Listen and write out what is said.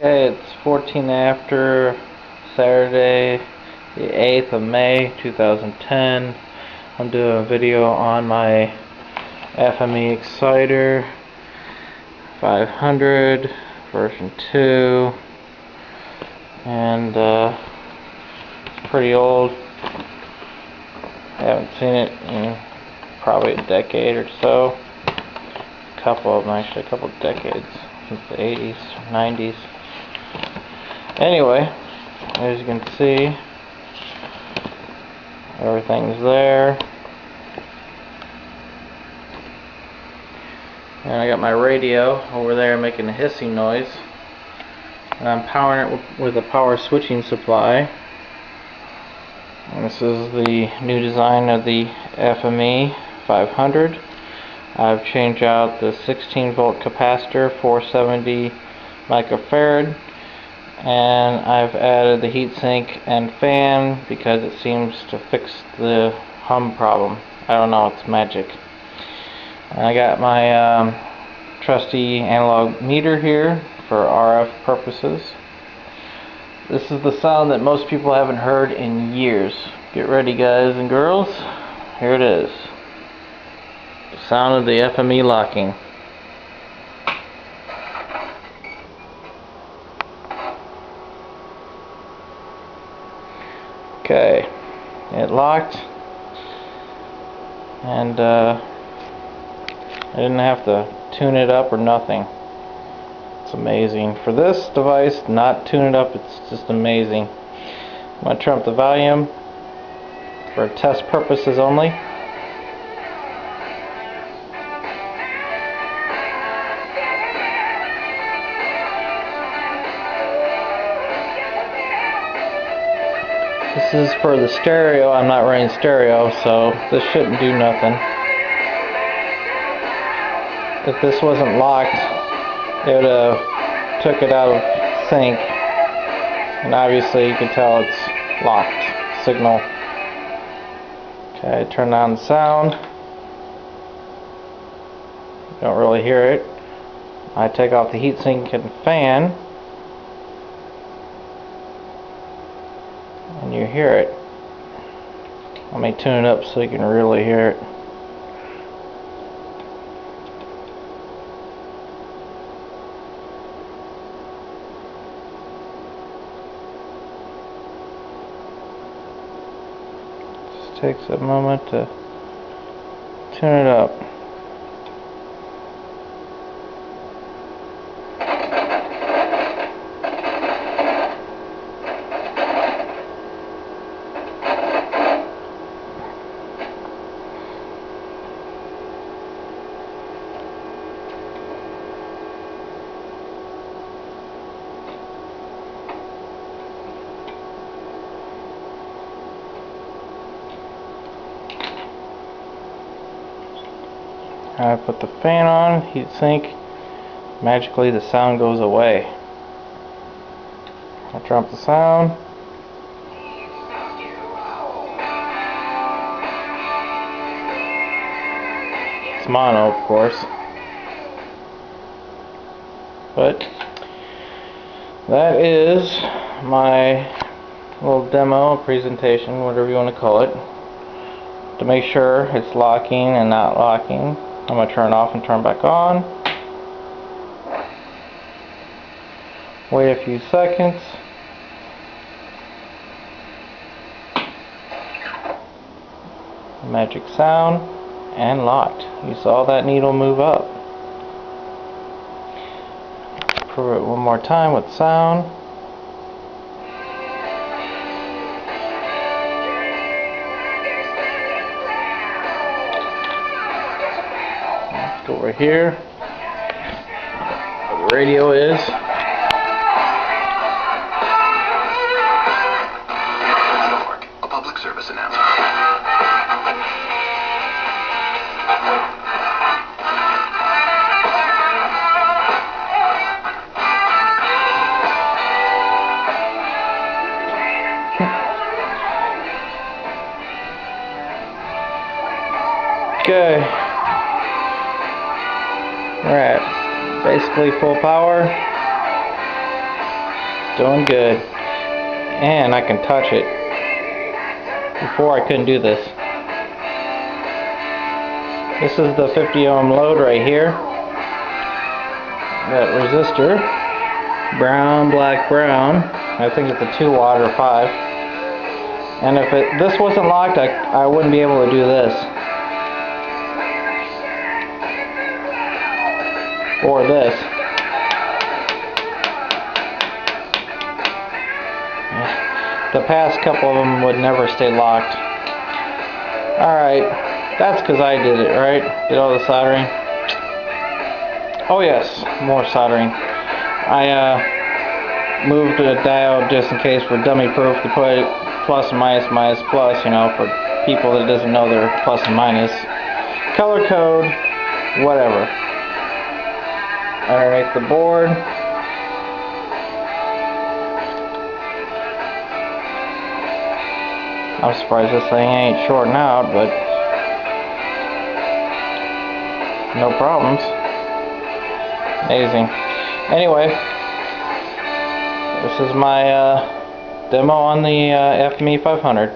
Okay, it's 14 after Saturday, the 8th of May, 2010. I'm doing a video on my FME Exciter 500 version 2, and it's pretty old. I haven't seen it in probably a decade or so. A couple of decades, since the 80s, 90s. Anyway, as you can see, everything's there. And I got my radio over there making a hissing noise. And I'm powering it with a power switching supply. And this is the new design of the FME500. I've changed out the 16 volt capacitor, 470 microfarad, and I've added the heatsink and fan because it seems to fix the hum problem. I don't know, it's magic. And I got my trusty analog meter here for RF purposes. This is the sound that most people haven't heard in years. Get ready, guys and girls. Here it is. The sound of the FME locking. Okay, it locked, and I didn't have to tune it up or nothing. It's amazing. For this device, not tune it up, it's just amazing. I'm going to turn up the volume for test purposes only. This is for the stereo. I'm not running stereo, so this shouldn't do nothing. If this wasn't locked, it would have took it out of sync, and obviously you can tell it's locked signal. Okay, turn on the sound. You don't really hear it. I take off the heatsink and fan, and you hear it. Let me tune it up so you can really hear it. Just takes a moment to tune it up. I put the fan on, heatsink, magically the sound goes away. I drop the sound. It's mono, of course. But that is my little demo, presentation, whatever you want to call it, to make sure it's locking and not locking. I'm going to turn it off and turn it back on. Wait a few seconds. Magic sound, and locked. You saw that needle move up. Prove it one more time with sound. Over here where the radio is. A public service announcement. Okay. We're at basically full power. Doing good. And I can touch it. Before I couldn't do this. This is the 50 ohm load right here. That resistor. Brown, black, brown. I think it's a 2 watt or 5. And if this wasn't locked, I wouldn't be able to do this. Or this. The past couple of them would never stay locked. Alright, that's because I did it, right? Did all the soldering. Oh yes, more soldering. I moved a diode just in case for dummy proof to put plus and minus, minus, plus, you know, for people that doesn't know their plus and minus. Color code, whatever. Alright, the board. I'm surprised this thing ain't shorting out, but no problems. Amazing. Anyway, this is my demo on the FME500.